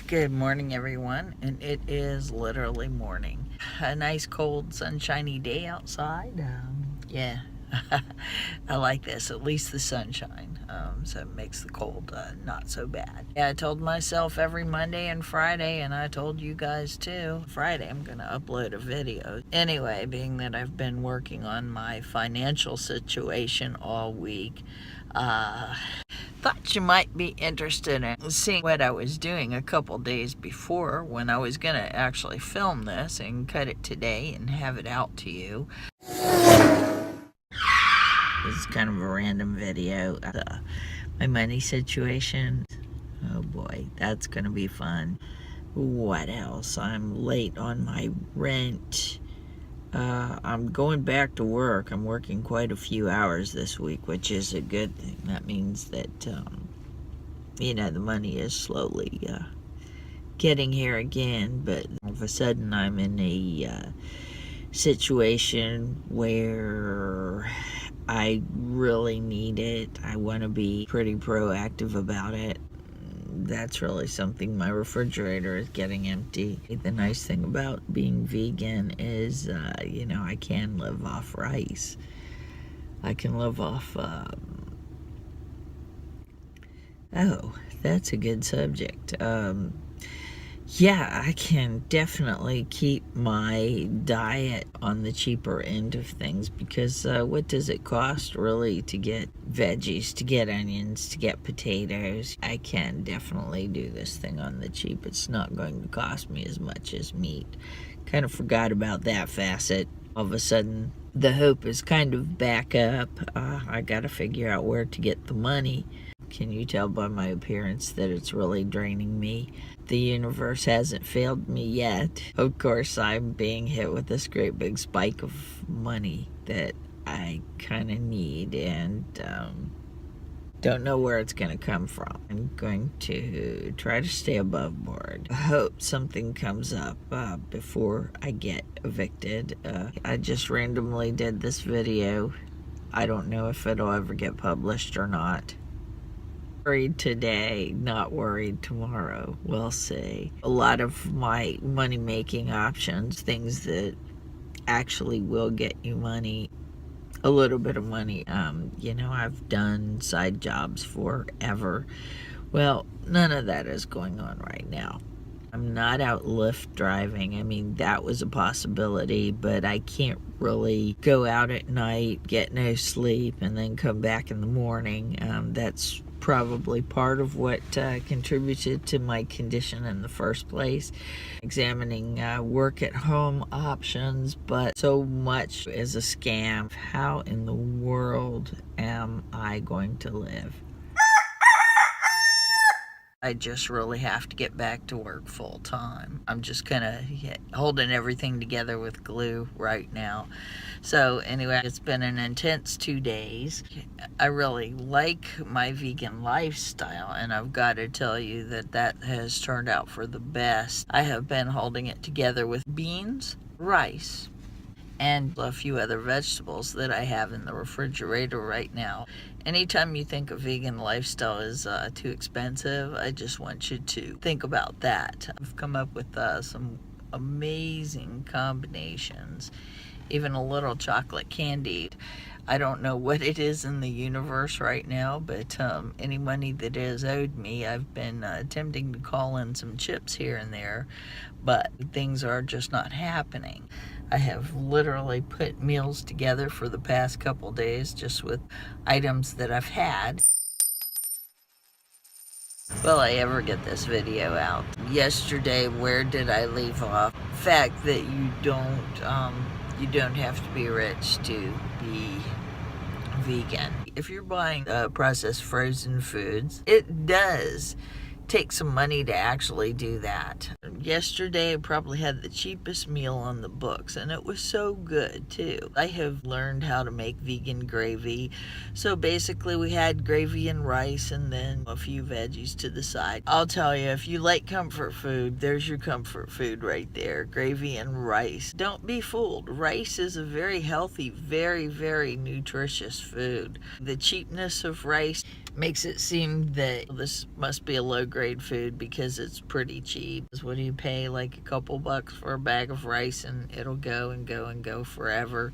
Good morning, everyone, and it is literally morning. A nice, cold, sunshiny day outside. Yeah, I like this. At least the sunshine, so it makes the cold not so bad. Yeah, I told myself every Monday and Friday, and I told you guys too. Friday, I'm gonna upload a video. Anyway, being that I've been working on my financial situation all week, thought you might be interested in seeing what I was doing a couple days before when I was going to actually film this and cut it today and have it out to you. This is kind of a random video. My money situation. Oh boy, that's going to be fun. What else? I'm late on my rent. I'm going back to work. I'm working quite a few hours this week, which is a good thing. That means that, the money is slowly getting here again. But all of a sudden, I'm in a situation where I really need it. I want to be pretty proactive about it. That's really something. My refrigerator is getting empty. The nice thing about being vegan is, I can live off rice. I can live off, oh, that's a good subject. Yeah, I can definitely keep my diet on the cheaper end of things because what does it cost really to get veggies, to get onions, to get potatoes? I can definitely do this thing on the cheap. It's not going to cost me as much as meat. Kind of forgot about that facet. All of a sudden, the hope is kind of back up. I got to figure out where to get the money. Can you tell by my appearance that it's really draining me? The universe hasn't failed me yet. Of course, I'm being hit with this great big spike of money that I kind of need and don't know where it's going to come from. I'm going to try to stay above board. I hope something comes up before I get evicted. I just randomly did this video. I don't know if it'll ever get published or not. Worried today, not worried tomorrow. We'll see. A lot of my money-making options, things that actually will get you money, a little bit of money. I've done side jobs forever. Well, none of that is going on right now. I'm not out Lyft driving. I mean, that was a possibility, but I can't really go out at night, get no sleep, and then come back in the morning. That's probably part of what contributed to my condition in the first place. Examining work at home options, but so much is a scam. How in the world am I going to live? I just really have to get back to work full time. I'm just kind of holding everything together with glue right now. So anyway, it's been an intense 2 days. I really like my vegan lifestyle, and I've got to tell you that has turned out for the best. I have been holding it together with beans, rice, and a few other vegetables that I have in the refrigerator right now. Anytime you think a vegan lifestyle is too expensive, I just want you to think about that. I've come up with some amazing combinations, even a little chocolate candy. I don't know what it is in the universe right now, but any money that is owed me, I've been attempting to call in some chips here and there, but things are just not happening. I have literally put meals together for the past couple days just with items that I've had. Will I ever get this video out? Yesterday, where did I leave off? Fact that you don't have to be rich to be vegan. If you're buying processed frozen foods, it does take some money to actually do that. Yesterday I probably had the cheapest meal on the books, and it was so good too. I have learned how to make vegan gravy. So basically we had gravy and rice and then a few veggies to the side. I'll tell you, if you like comfort food, there's your comfort food right there. Gravy and rice. Don't be fooled. Rice is a very healthy, very, very nutritious food. The cheapness of rice makes it seem that this must be a low grade grade food because it's pretty cheap. What do you pay, like a couple bucks for a bag of rice, and it'll go and go and go forever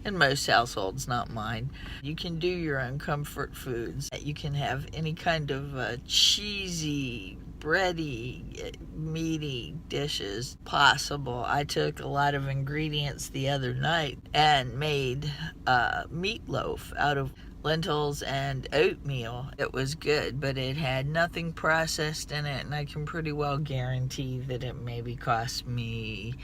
in most households, not mine. You can do your own comfort foods. You can have any kind of cheesy, bready, meaty dishes possible. I took a lot of ingredients the other night and made meatloaf out of lentils and oatmeal. It was good, but it had nothing processed in it, and I can pretty well guarantee that it maybe cost me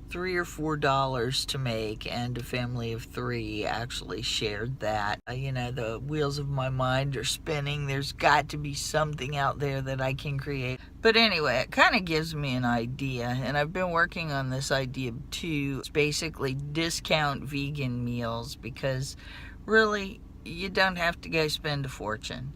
$3 or $4 to make, and a family of 3 actually shared that. The wheels of my mind are spinning. There's got to be something out there that I can create. But anyway, it kind of gives me an idea, and I've been working on this idea too. It's basically discount vegan meals, because really, you don't have to go spend a fortune.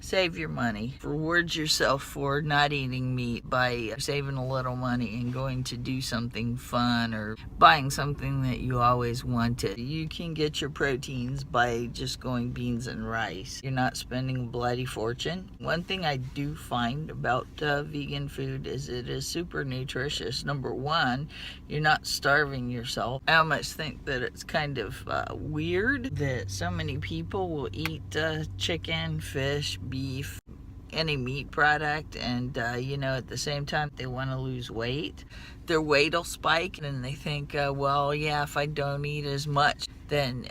Save your money. Reward yourself for not eating meat by saving a little money and going to do something fun, or buying something that you always wanted. You can get your proteins by just going beans and rice. You're not spending a bloody fortune. One thing I do find about vegan food is it is super nutritious. Number one, you're not starving yourself. I almost think that it's kind of weird that so many people will eat chicken, fish, beef, any meat product, and at the same time they want to lose weight. Their weight will spike, and they think, well, yeah, if I don't eat as much, then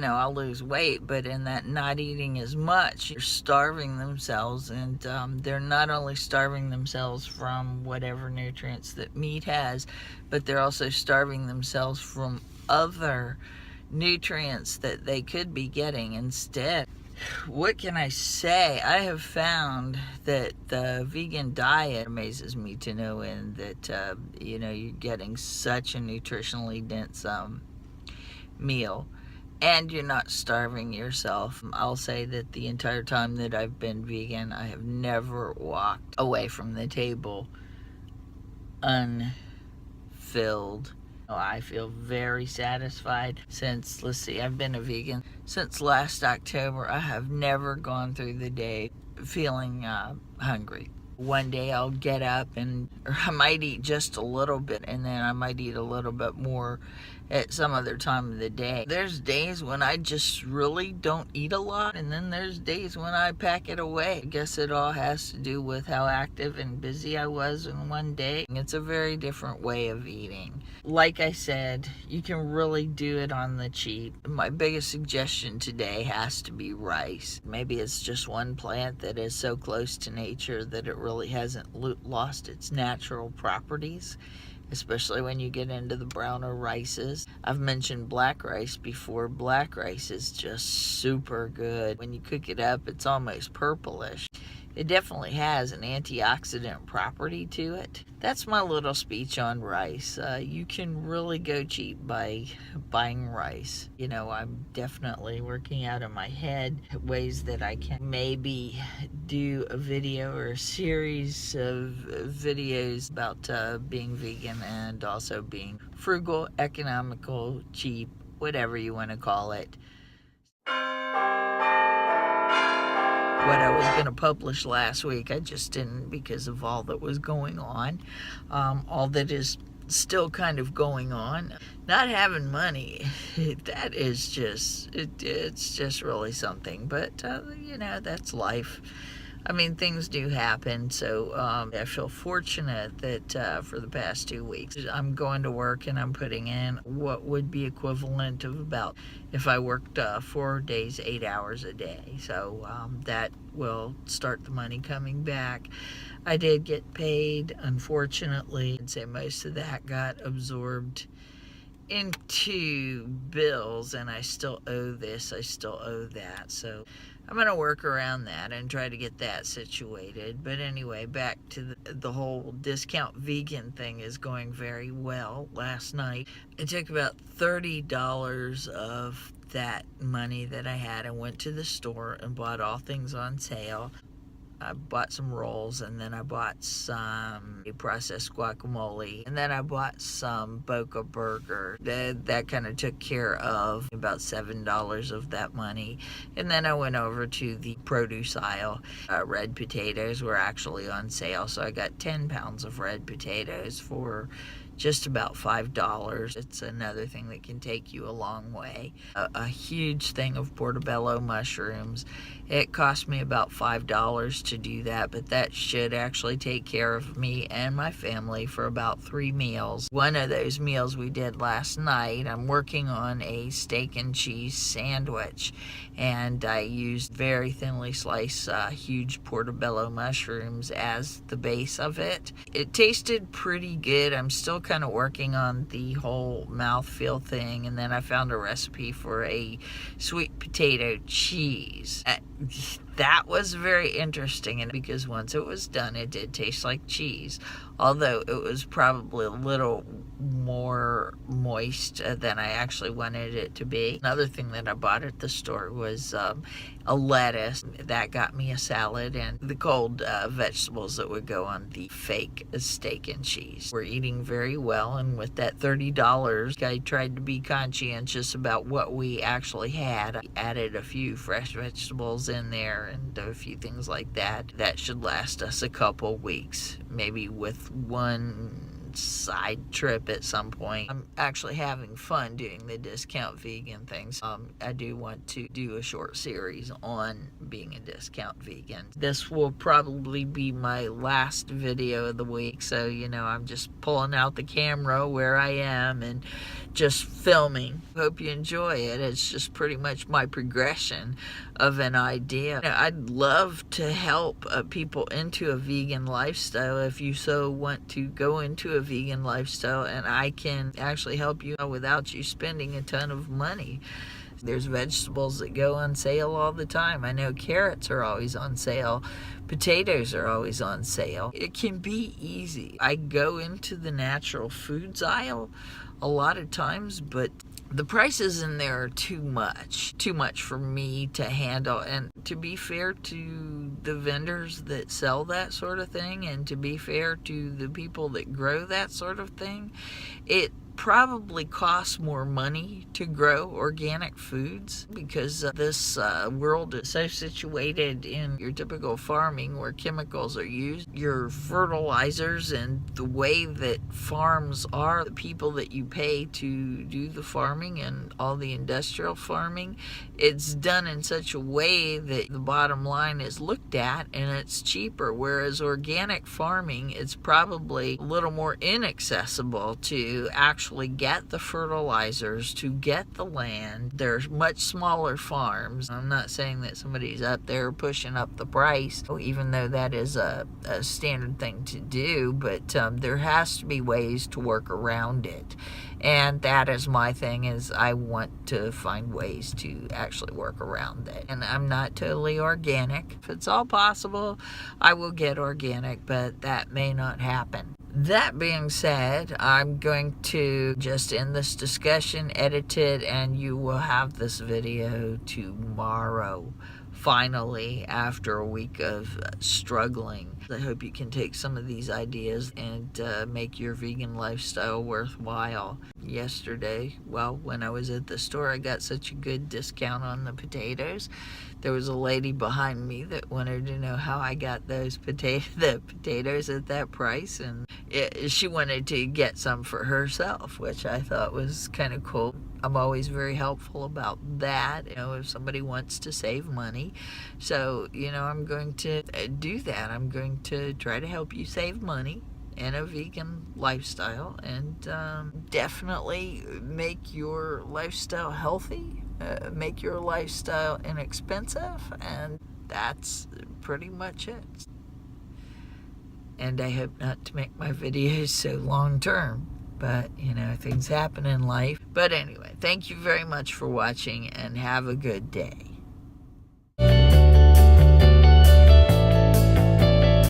I'll lose weight. But in that not eating as much, you're starving themselves, and they're not only starving themselves from whatever nutrients that meat has, but they're also starving themselves from other nutrients that they could be getting instead. What can I say? I have found that the vegan diet amazes me to no end, that you're getting such a nutritionally dense meal, and you're not starving yourself. I'll say that the entire time that I've been vegan, I have never walked away from the table unfilled. I feel very satisfied since, let's see, I've been a vegan since last October. I have never gone through the day feeling hungry. One day I'll get up or I might eat just a little bit, and then I might eat a little bit more at some other time of the day. There's days when I just really don't eat a lot, and then there's days when I pack it away. I guess it all has to do with how active and busy I was in one day. It's a very different way of eating. Like I said, you can really do it on the cheap. My biggest suggestion today has to be rice. Maybe it's just one plant that is so close to nature that it really hasn't lost its natural properties, especially when you get into the browner rices. I've mentioned black rice before. Black rice is just super good. When you cook it up, it's almost purplish. It definitely has an antioxidant property to it. That's my little speech on rice. You can really go cheap by buying rice. I'm definitely working out in my head ways that I can maybe do a video or a series of videos about being vegan, and also being frugal, economical, cheap, whatever you want to call it. What I was going to publish last week, I just didn't, because of all that was going on, all that is still kind of going on. Not having money, that is just, it's just really something. But, that's life. I mean, things do happen, so I feel fortunate that for the past 2 weeks, I'm going to work and I'm putting in what would be equivalent of about, if I worked 4 days, 8 hours a day. So that will start the money coming back. I did get paid, unfortunately. I'd say most of that got absorbed into bills, and I still owe this, I still owe that. So I'm going to work around that and try to get that situated. But anyway, back to the whole discount vegan thing is going very well. Last night, I took about $30 of that money that I had and went to the store and bought all things on sale. I bought some rolls, and then I bought some processed guacamole, and then I bought some Boca Burger. That kind of took care of about $7 of that money. And then I went over to the produce aisle. Red potatoes were actually on sale, so I got 10 pounds of red potatoes for just about $5. It's another thing that can take you a long way. A huge thing of portobello mushrooms. It cost me about $5 to do that, but that should actually take care of me and my family for about 3 meals. One of those meals we did last night, I'm working on a steak and cheese sandwich, and I used very thinly sliced huge portobello mushrooms as the base of it. It tasted pretty good. I'm still kind of working on the whole mouthfeel thing, and then I found a recipe for a sweet potato cheese. That was very interesting, and because once it was done, it did taste like cheese, although it was probably a little more moist than I actually wanted it to be. Another thing that I bought at the store was a lettuce. That got me a salad and the cold vegetables that would go on the fake steak and cheese. We're eating very well, and with that $30, I tried to be conscientious about what we actually had. I added a few fresh vegetables in there and a few things like that. That should last us a couple weeks, maybe with one side trip at some point. I'm actually having fun doing the discount vegan things. I do want to do a short series on being a discount vegan. This will probably be my last video of the week, so I'm just pulling out the camera where I am and just filming. Hope you enjoy it. It's just pretty much my progression of an idea. I'd love to help people into a vegan lifestyle if you so want to go into a vegan lifestyle, and I can actually help you without you spending a ton of money. There's vegetables that go on sale all the time. I know carrots are always on sale. Potatoes are always on sale. It can be easy. I go into the natural foods aisle a lot of times, but the prices in there are too much for me to handle. And to be fair to the vendors that sell that sort of thing, and to be fair to the people that grow that sort of thing, it probably costs more money to grow organic foods, because this world is so situated in your typical farming where chemicals are used. Your fertilizers and the way that farms are, the people that you pay to do the farming and all the industrial farming, it's done in such a way that the bottom line is looked at and it's cheaper, whereas organic farming, it's probably a little more inaccessible to actually get the fertilizers, to get the land. There's much smaller farms. I'm not saying that somebody's up there pushing up the price, even though that is a standard thing to do, but there has to be ways to work around it. And that is my thing, is I want to find ways to actually work around it. And I'm not totally organic. If it's all possible, I will get organic, but that may not happen. That being said, I'm going to just end this discussion, edit it, and you will have this video tomorrow, finally, after a week of struggling. I hope you can take some of these ideas and make your vegan lifestyle worthwhile. Yesterday, when I was at the store, I got such a good discount on the potatoes. There was a lady behind me that wanted to know how I got those potatoes at that price, and she wanted to get some for herself, which I thought was kind of cool. I'm always very helpful about that, if somebody wants to save money. So, I'm going to do that. I'm going to try to help you save money in a vegan lifestyle, and definitely make your lifestyle healthy, make your lifestyle inexpensive, and that's pretty much it. And I hope not to make my videos so long term, but things happen in life. But anyway, thank you very much for watching, and have a good day.